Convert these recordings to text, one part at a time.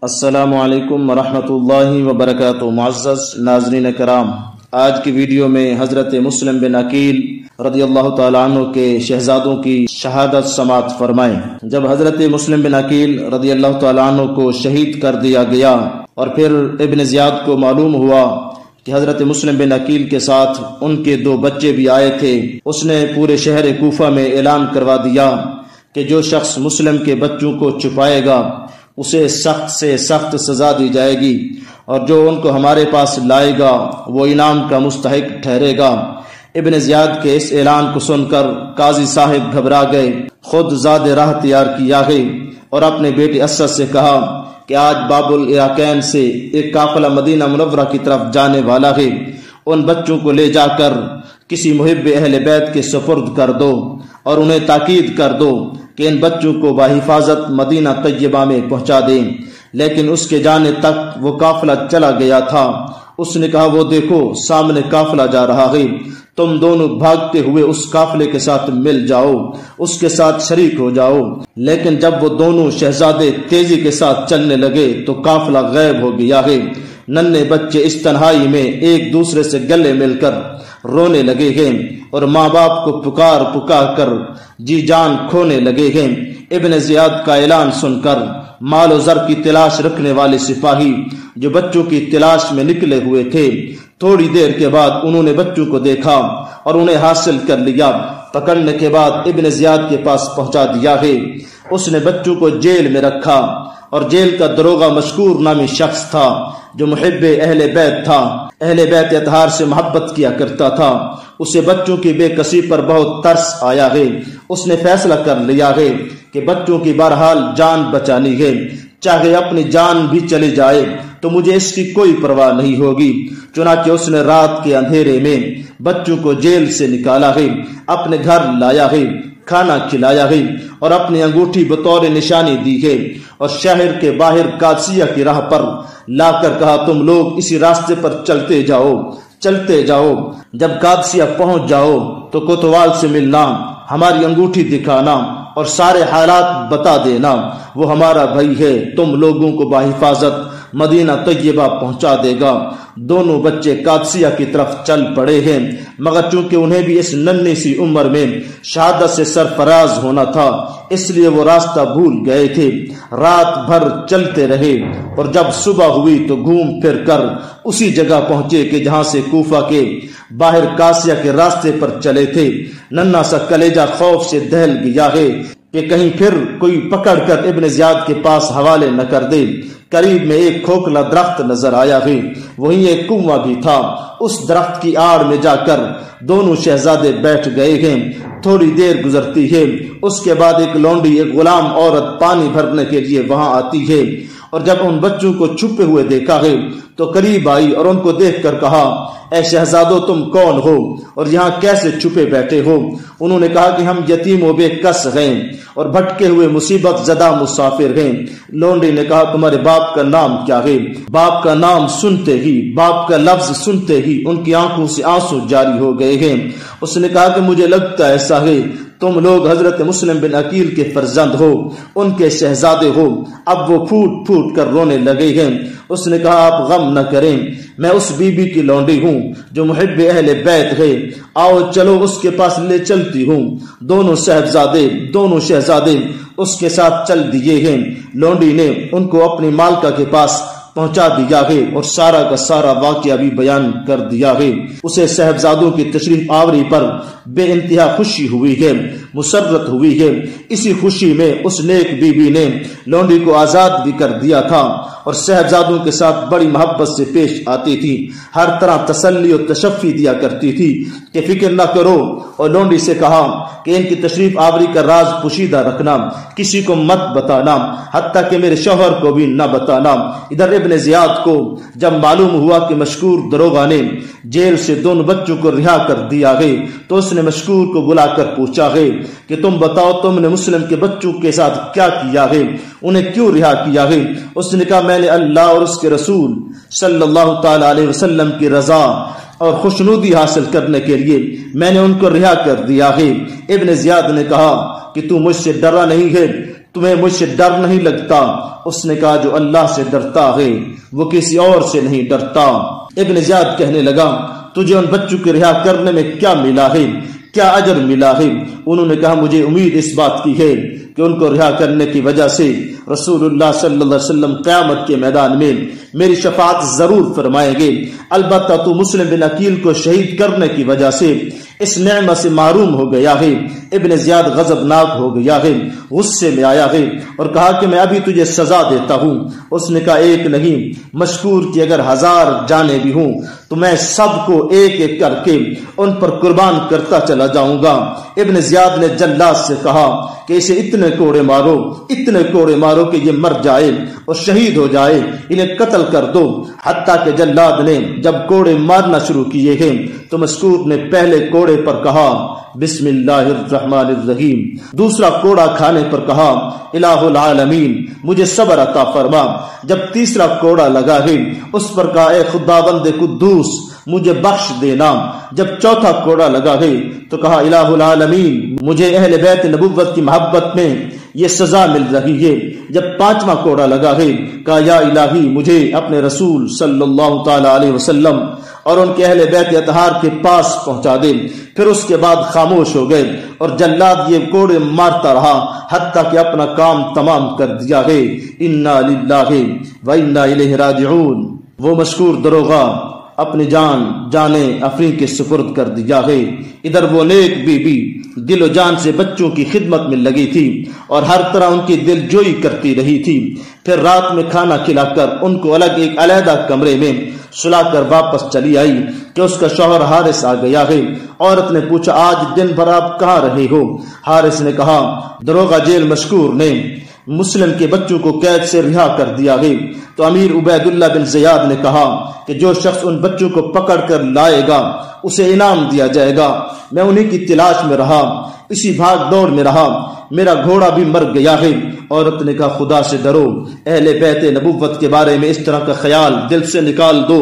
السلام علیکم ورحمۃ اللہ وبرکاتہ۔ معزز ناظرین کرام، آج کی ویڈیو میں حضرت مسلم بن عقیل رضی اللہ تعالیٰ عنہ کے شہزادوں کی شہادت سماعت فرمائیں۔ جب حضرت مسلم بن عقیل رضی اللہ تعالیٰ عنہ کو شہید کر دیا گیا اور پھر ابن زیاد کو معلوم ہوا کہ حضرت مسلم بن عقیل کے ساتھ ان کے 2 بچے بھی آئے تھے، اس نے پورے شہر کوفہ میں اعلان کروا دیا کہ جو شخص مسلم کے بچوں کو چھپائے گا اسے سخت سے سخت سزا دی جائے گی، اور جو ان کو ہمارے پاس لائے گا وہ انعام کا مستحق ٹھہرے گا۔ ابن زیاد کے اس اعلان کو سن کر قاضی صاحب گھبرا گئے، خود زاد راہ تیار کیا گئے اور اپنے بیٹے اسد سے کہا کہ آج باب العراقین سے ایک قافلہ مدینہ منورہ کی طرف جانے والا ہے، ان بچوں کو لے جا کر کسی محب اہل بیت کے سپرد کر دو اور انہیں تاکید کر دو کہ ان بچوں کو بحفاظت مدینہ طیبہ میں پہنچا دیں۔ لیکن اس کے جانے تک وہ قافلہ چلا گیا تھا۔ اس نے کہا وہ دیکھو سامنے قافلہ جا رہا ہے، تم دونوں بھاگتے ہوئے اس قافلے کے ساتھ مل جاؤ، اس کے ساتھ شریک ہو جاؤ۔ لیکن جب وہ دونوں شہزادے تیزی کے ساتھ چلنے لگے تو قافلہ غائب ہو گیا ہے۔ ننھے بچے اس تنہائی میں ایک دوسرے سے گلے مل کر رونے لگے ہیں اور ماں باپ کو پکار پکار کر جی جان کھونے لگے ہیں۔ ابن زیاد کا اعلان سن کر مال و زر کی تلاش رکھنے والے سپاہی جو بچوں کی تلاش میں نکلے ہوئے تھے، تھوڑی دیر کے بعد انہوں نے بچوں کو دیکھا اور انہیں حاصل کر لیا۔ پکڑنے کے بعد ابن زیاد کے پاس پہنچا دیا ہے۔ اس نے بچوں کو جیل میں رکھا اور جیل کا دروغہ مشکور نامی شخص تھا جو محب اہل بیت تھا، اہل بیت اطہار سے محبت کیا کرتا تھا۔ اسے بچوں کی بے کسی پر بہت ترس آیا ہے۔ اس نے فیصلہ کر لیا ہے کہ بچوں کی بہرحال جان بچانی ہے، چاہے اپنی جان بھی چلی جائے تو مجھے اس کی کوئی پرواہ نہیں ہوگی۔ چنانچہ اس نے رات کے اندھیرے میں بچوں کو جیل سے نکالا ہے، اپنے گھر لایا ہے، کھانا کھلایا ہے اور اپنی انگوٹھی بطور نشانی دی ہے، اور شہر کے باہر قادسیہ کی راہ پر لا کر کہا تم لوگ اسی راستے پر چلتے جاؤ، چلتے جاؤ۔ جب قادسیہ پہنچ جاؤ تو کوتوال سے ملنا، ہماری انگوٹھی دکھانا اور سارے حالات بتا دینا، وہ ہمارا بھائی ہے، تم لوگوں کو بحفاظت مدینہ طیبہ پہنچا دے گا۔ دونوں بچے قادسیہ کی طرف چل پڑے ہیں، مگر چونکہ انہیں بھی اس ننھی سی عمر میں شہادت سے سرفراز ہونا تھا اس لیے وہ راستہ بھول گئے تھے۔ رات بھر چلتے رہے اور جب صبح ہوئی تو گھوم پھر کر اسی جگہ پہنچے کہ جہاں سے کوفہ کے باہر قادسیہ کے راستے پر چلے تھے۔ ننھا سا کلیجہ خوف سے دہل گیا ہے کہ کہیں پھر کوئی پکڑ کر ابن زیاد کے پاس حوالے نہ کر دے۔ قریب میں ایک کھوکھلا درخت نظر آیا ہے، وہیں ایک کنواں بھی تھا۔ اس درخت کی آڑ میں جا کر دونوں شہزادے بیٹھ گئے ہیں۔ تھوڑی دیر گزرتی ہے، اس کے بعد ایک لونڈی، ایک غلام عورت پانی بھرنے کے لیے وہاں آتی ہے، اور جب ان بچوں کو چھپے ہوئے دیکھا ہے تو قریب آئی اور ان کو دیکھ کر کہا اے شہزادو تم کون ہو اور یہاں کیسے چھپے بیٹھے ہو؟ انہوں نے کہا کہ ہم یتیم و بے کس ہیں اور بھٹکے ہوئے مصیبت زدہ مسافر ہیں۔ لونڈی نے کہا تمہارے باپ کا نام کیا ہے؟ باپ کا نام سنتے ہی، باپ کا لفظ سنتے ہی ان کی آنکھوں سے آنسو جاری ہو گئے ہیں۔ اس نے کہا کہ مجھے لگتا ایسا ہے تم لوگ حضرت مسلم بن عقیل کے فرزند ہو، ان کے شہزادے ہو۔ اب وہ پھوٹ پھوٹ کر رونے لگے ہیں۔ اس نے کہا آپ غم نہ کریں، میں اس بی بی کی لونڈی ہوں جو محب اہل بیت ہے، آؤ چلو اس کے پاس لے چلتی ہوں۔ دونوں شہزادے اس کے ساتھ چل دیے ہیں۔ لونڈی نے ان کو اپنی مالکہ کے پاس پہنچا دیا ہے اور سارا کا سارا واقعہ بھی بیان کر دیا ہے۔ اسے صاحبزادوں کی تشریف آوری پر بے انتہا خوشی ہوئی ہے، مسرت ہوئی ہے۔ اسی خوشی میں اس نیک بی بی نے لونڈی کو آزاد بھی کر دیا تھا اور صاحبزادوں کے ساتھ بڑی محبت سے پیش آتی تھی، ہر طرح تسلی و تشفی دیا کرتی تھی کہ فکر نہ کرو، اور لونڈی سے کہا کہ ان کی تشریف آوری کا راز پوشیدہ رکھنا، کسی کو مت بتانا، حتیٰ کہ میرے شوہر کو بھی نہ بتانا۔ ادھر ابن زیاد کو جب معلوم ہوا کہ مشکور دروغہ نے جیل سے دونوں بچوں کو رہا کر دیا ہے تو اس نے مشکور کو بلا کر پوچھا ہے کہ تم بتاؤ تم نے مسلم کے بچوں کے ساتھ کیا کیا ہے، انہیں کیوں رہا کیا ہے؟ اس نے کہا میں نے اللہ اور اس کے رسول صلی اللہ تعالی علیہ وسلم کی رضا اور خوشنودی حاصل کرنے کے لیے میں نے ان کو رہا کر دیا ہے۔ ابن زیاد نے کہا کہ تو مجھ سے ڈرا نہیں ہے، تمہیں مجھ سے ڈر نہیں لگتا؟ اس نے کہا جو اللہ سے ڈرتا ہے وہ کسی اور سے نہیں ڈرتا۔ ابن زیاد کہنے لگا تجھے ان بچوں کے رہا کرنے میں کیا ملا ہے، کیا اجر ملا ہے؟ انہوں نے کہا مجھے امید اس بات کی ہے کہ ان کو رہا کرنے کی وجہ سے رسول اللہ صلی اللہ علیہ وسلم قیامت کے میدان میں میری شفاعت ضرور فرمائیں گے، البتہ تو مسلم بن عقیل کو شہید کرنے کی وجہ سے اس نعمت سے محروم ہو گیا ہے۔ ابن زیاد غضبناک ہو گیا ہے، غصے میں آیا ہے اور کہا کہ میں ابھی تجھے سزا دیتا ہوں۔ اس نے کہا ایک نہیں، مشکور کہ اگر 1000 جانیں بھی ہوں تو میں سب کو ایک ایک کر کے ان پر قربان کرتا چلا جاؤں گا۔ ابن زیاد نے جلاد سے کہا کہ اسے اتنے کوڑے مارو، اتنے کوڑے مارو کہ یہ مر جائے اور شہید ہو جائے، انہیں قتل کر دو۔ حتیٰ کہ جلاد نے جب کوڑے مارنا شروع کیے ہیں تو مسکور نے پہلے کوڑے پر کہا بسم اللہ الرحمن الرحیم، دوسرا کوڑا کھانے پر کہا الہ العالمین مجھے صبر عطا فرما، جب تیسرا کوڑا لگا ہے اس پر کہا اے خداوند قدوس مجھے بخش دینا، جب چوتھا کوڑا لگا ہے تو کہا الہ العالمین مجھے اہل بیت نبوت کی محبت میں یہ سزا مل رہی ہے، جب پانچواں کوڑا لگا ہے کہا یا الہی مجھے اپنے رسول صلی اللہ تعالی علیہ وسلم اور ان کے اہل بیت اطہار کے پاس پہنچا دے۔ پھر اس کے بعد خاموش ہو گئے اور جلاد یہ کوڑے مارتا رہا حتیٰ کہ اپنا کام تمام کر دیا ہے۔ انا للہ و انا الیہ راجعون، وہ مشکور دروغہ اپنی جانیں افرین کے سپرد کر دیا ہے۔ ادھر وہ نیک بی بی دل و جان سے بچوں کی خدمت میں لگی تھی اور ہر طرح ان کی دل جوئی کرتی رہی تھی، پھر رات میں کھانا کھلا کر ان کو ایک علیحدہ کمرے میں سلا کر واپس چلی آئی کہ اس کا شوہر حارث آ گیا ہے۔ عورت نے پوچھا آج دن بھر آپ کہاں رہے ہو؟ حارث نے کہا دروغہ جیل مشکور نے مسلم کے بچوں کو قید سے رہا کر دیا ہے۔ تو امیر عبید اللہ بن زیاد نے کہا کہ جو شخص ان بچوں کو پکڑ کر لائے گا اسے انعام دیا جائے گا۔ میں انہیں کی تلاش میں رہا، اسی بھاگ دوڑ میں رہا، میرا گھوڑا بھی مر گیا ہے۔ عورت نے کہا خدا سے ڈرو، اہل بیت نبوت کے بارے میں اس طرح کا خیال دل سے نکال دو۔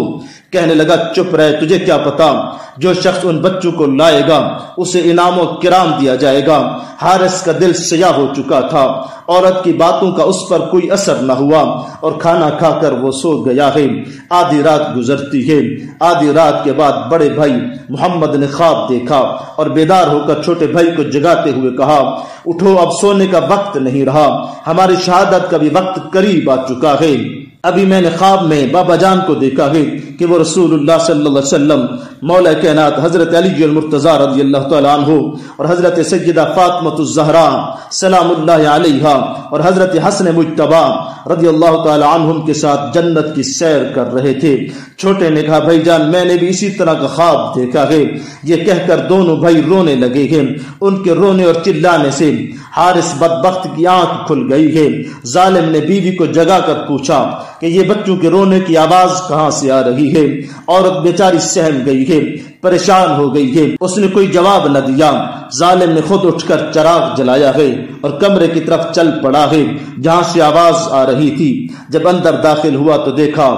کہنے لگا چپ رہے، تجھے کیا پتا، جو شخص ان بچوں کو لائے گا اسے انعام و کرام دیا جائے گا۔ حارث کا دل سیاہ ہو چکا تھا، عورت کی باتوں کا اس پر کوئی اثر نہ ہوا اور کھانا کھا کر وہ سو گیا ہے۔ آدھی رات گزرتی ہے، آدھی رات کے بعد بڑے بھائی محمد نے خواب دیکھا اور بیدار ہو کر چھوٹے بھائی کو جگاتے ہوئے کہا اٹھو، اب سونے کا وقت نہیں رہا، ہماری شہادت کا بھی وقت قریب آ چکا ہے۔ ابھی میں نے خواب میں بابا جان کو دیکھا ہے کہ وہ رسول اللہ صلی اللہ علیہ وسلم، مولا کائنات حضرت علی المرتضی رضی اللہ تعالی عنہ اور حضرت سیدہ فاطمہ الزہرا سلام اللہ علیہا اور حضرت حسن مجتبی رضی اللہ تعالی عنہم کے ساتھ جنت کی سیر کر رہے تھے۔ چھوٹے نے کہا بھائی جان میں نے بھی اسی طرح کا خواب دیکھا ہے۔ یہ کہہ کر دونوں بھائی رونے لگے ہیں۔ ان کے رونے اور چلانے سے حارث بدبخت کی آنکھ کھل گئی ہے۔ ظالم نے بیوی کو جگا کر پوچھا کہ یہ بچوں کے رونے کی آواز کہاں سے آ رہی ہے؟ عورت بیچاری سہم گئی ہے، پریشان ہو گئی ہے، اس نے کوئی جواب نہ دیا۔ ظالم نے خود اٹھ کر چراغ جلایا ہے اور کمرے کی طرف چل پڑا ہے جہاں سے آواز آ رہی تھی۔ جب اندر داخل ہوا تو دیکھا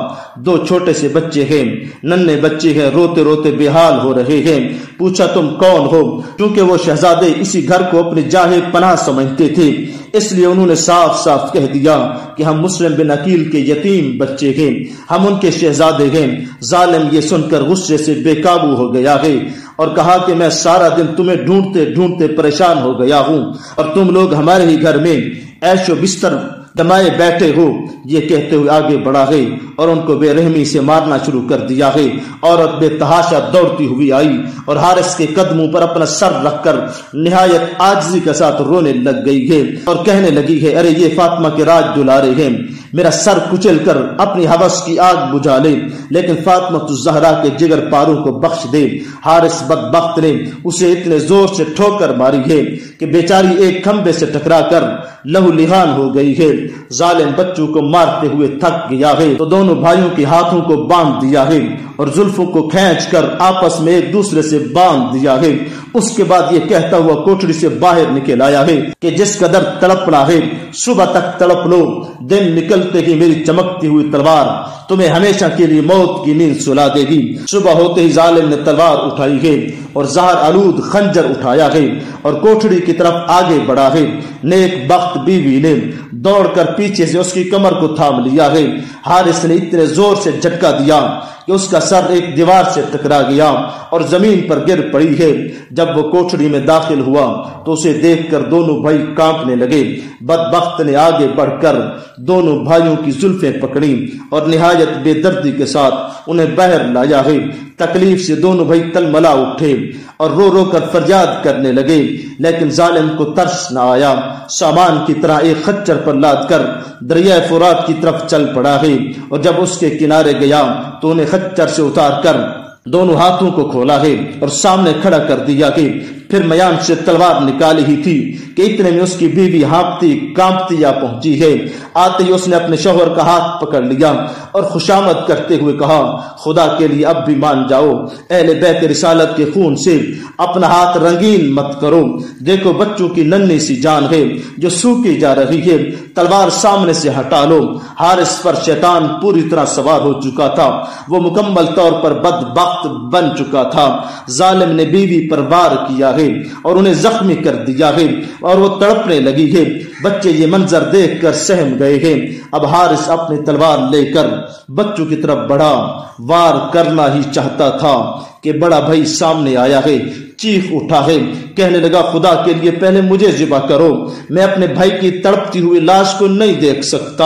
دو چھوٹے سے بچے ہیں، ننھے بچے ہیں، روتے روتے بے حال ہو رہے ہیں۔ پوچھا تم کون ہو؟ کیونکہ وہ شہزادے اسی گھر کو اپنی جاہ پناہ سمجھتے تھے، اس لیے انہوں نے صاف صاف کہہ دیا کہ ہم مسلم بن عقیل کے یتیم بچے ہیں، ہم ان کے شہزادے ہیں۔ ظالم یہ سن کر غصے سے بے قابو ہو گیا ہے اور کہا کہ میں سارا دن تمہیں ڈھونڈتے ڈھونڈتے پریشان ہو گیا ہوں اور تم لوگ ہمارے ہی گھر میں عیش و بستر جمائے بیٹھے ہو۔ یہ کہتے ہوئے آگے بڑھا ہے اور ان کو بے رحمی سے مارنا شروع کر دیا ہے۔ عورت بے تحاشا دوڑتی ہوئی آئی اور حارث کے قدموں پر اپنا سر رکھ کر نہایت عاجزی کے ساتھ رونے لگ گئی ہے اور کہنے لگی ہے ارے یہ فاطمہ کے راج دلارے ہیں، میرا سر کچل کر اپنی ہوس کی آگ بجھا لے لیکن فاطمہ الزہرا کے جگر پاروں کو بخش دے۔ حارث بدبخت نے اسے اتنے زور سے ٹھوکر ماری ہے کہ بیچاری ایک کھمبے سے ٹکرا کر لہو لہان ہو گئی ہے۔ ظالم بچوں کو مارتے ہوئے تھک گیا ہے تو دونوں بھائیوں کے ہاتھوں کو باندھ دیا ہے اور زلفوں کو کھینچ کر آپس میں ایک دوسرے سے باندھ دیا ہے۔ اس کے بعد یہ کہتا ہوا کوٹڑی سے باہر نکل آیا ہے کہ جس قدر تڑپنا ہے صبح تک تڑپ لو، دن نکلتے ہی میری چمکتی ہوئی تلوار تمہیں ہمیشہ کے لیے موت کی نیند سلا دے گی۔ صبح ہوتے ہی ظالم نے تلوار اٹھائی ہے اور زہر آلود خنجر اٹھایا ہے اور کوٹھڑی کی طرف آگے بڑھا ہے۔ نیک بخت بیوی نے دوڑ کر پیچھے سے اس کی کمر کو تھام لیا ہے۔ حارث نے اتنے زور سے جھٹکا دیا کہ اس کا سر ایک دیوار سے ٹکرا گیا اور زمین پر گر پڑی ہے۔ جب وہ کوٹھڑی میں داخل ہوا تو اسے دیکھ کر دونوں بھائی کانپنے لگے۔ بدبخت نے آگے بڑھ کر دونوں بھائیوں کی زلفیں پکڑی اور نہایت بے دردی کے ساتھ انہیں باہر لایا ہے۔ تکلیف سے دونوں بھائی تلملا اٹھے اور رو رو کر فریاد کرنے لگے، لیکن ظالم کو ترس نہ آیا۔ سامان کی طرح ایک خچر پر لاد کر دریائے فرات کی طرف چل پڑا ہے، اور جب اس کے کنارے گیا تو انہیں خچر سے اتار کر دونوں ہاتھوں کو کھولا ہے اور سامنے کھڑا کر دیا کہ پھر میان سے تلوار نکالی ہی تھی کہ اتنے میں اس کی بیوی ہانپتی کانپتی آ پہنچی ہے۔ آتے ہی اس نے اپنے شوہر کا ہاتھ پکڑ لیا اور خوشامد کرتے ہوئے کہا، خدا کے لیے اب بھی مان جاؤ، اہل بیت رسالت کے خون سے اپنا ہاتھ رنگین مت کرو۔ دیکھو بچوں کی ننھی سی جان ہے جو سوکھی جا رہی ہے، تلوار سامنے سے ہٹا لو۔ حارث پر شیطان پوری طرح سوار ہو چکا تھا، وہ مکمل طور پر بدبخت بن چکا تھا۔ ظالم نے بیوی پر وار کیا ہے اور انہیں زخمی کر دیا ہے اور وہ تڑپنے لگی ہے۔ بچے یہ منظر دیکھ کر سہم گئے ہیں۔ اب حارث اپنی تلوار لے کر بچوں کی طرف بڑھا، وار کرنا ہی چاہتا تھا کہ بڑا بھائی سامنے آیا ہے، چیخ اٹھا ہے، کہنے لگا خدا کے لیے پہلے مجھے ذبح کرو، میں اپنے بھائی کی تڑپتی ہوئی لاش کو نہیں دیکھ سکتا۔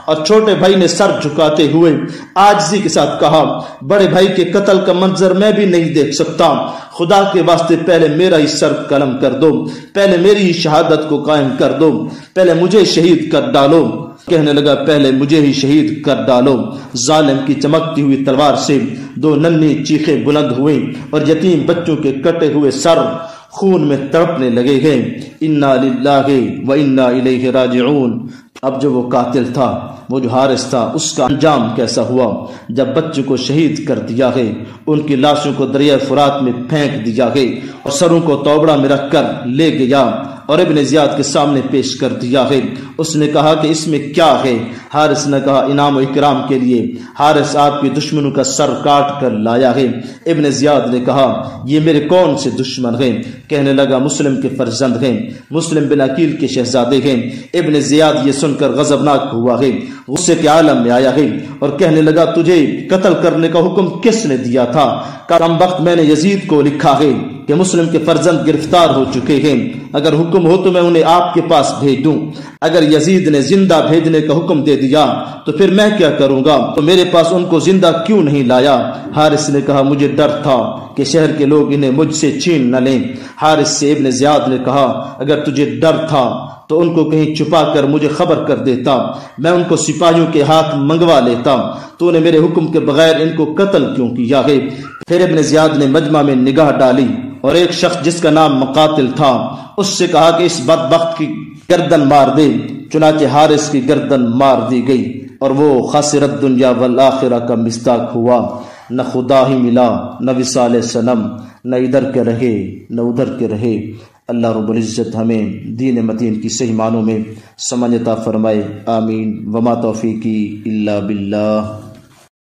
اور چھوٹے بھائی نے سر جھکاتے ہوئے عاجزی کے ساتھ کہا، بڑے بھائی کے قتل کا منظر میں بھی نہیں دیکھ سکتا، خدا کے واسطے پہلے میرا ہی سر قلم کر دو، پہلے میری ہی شہادت کو قائم کر دو، پہلے مجھے شہید کر ڈالو۔ کہنے لگا پہلے مجھے ہی شہید کر ڈالو۔ ظالم کی چمکتی ہوئی تلوار سے دو ننھی چیخیں بلند ہوئیں اور یتیم بچوں کے کٹے ہوئے سر خون میں تڑپنے لگے ہیں۔ انا للہ و انا الیہ راجعون۔ اب جو وہ قاتل تھا، وہ جو حارث تھا، اس کا انجام کیسا ہوا؟ جب بچوں کو شہید کر دیا ہے، ان کی لاشوں کو دریائے فرات میں پھینک دیا ہے اور سروں کو توبڑا میں رکھ کر لے گیا اور ابن زیاد کے سامنے پیش کر دیا ہے۔ اس نے کہا کہ اس میں کیا ہے؟ حارث نے کہا انعام و اکرام کے لیے حارث آپ کے دشمنوں کا سر کاٹ کر لایا ہے۔ ابن زیاد نے کہا یہ میرے کون سے دشمن ہیں؟ کہنے لگا مسلم کے فرزند ہیں، مسلم بن عقیل کے شہزادے ہیں۔ ابن زیاد یہ سن کر غضبناک ہوا ہے، غصے کے عالم میں آیا ہے اور کہنے لگا تجھے قتل کرنے کا حکم کس نے دیا تھا؟ کم وقت میں نے یزید کو لکھا ہے کہ مسلم کے فرزند گرفتار ہو چکے ہیں، اگر حکم ہو تو میں انہیں آپ کے پاس بھیج دوں۔ اگر یزید نے زندہ بھیجنے کا حکم دے دیا تو پھر میں کیا کروں گا؟ تو میرے پاس ان کو زندہ کیوں نہیں لایا؟ حارث نے کہا مجھے ڈر تھا کہ شہر کے لوگ انہیں مجھ سے چھین نہ لیں۔ حارث سے ابن زیاد نے کہا اگر تجھے ڈر تھا تو ان کو کہیں چھپا کر مجھے خبر کر دیتا، میں ان کو سپاہیوں کے ہاتھ منگوا لیتا، تو نے میرے حکم کے بغیر ان کو قتل کیوں کیا ہے؟ پھر ابن زیاد نے مجمع میں نگاہ ڈالی اور ایک شخص جس کا نام مقاتل تھا اس سے کہا کہ اس بدبخت کی گردن مار دے۔ چنانچہ حارث کی گردن مار دی گئی اور وہ خاسرت دنیا والآخرہ کا مصداق ہوا۔ نہ خدا ہی ملا، نہ وصال صنم، نہ ادھر کے رہے نہ ادھر کے رہے۔ اللہ رب العزت ہمیں دین متین کی صحیح معنوں میں سمجھ عطا فرمائے، آمین۔ وما توفیقی الا باللہ۔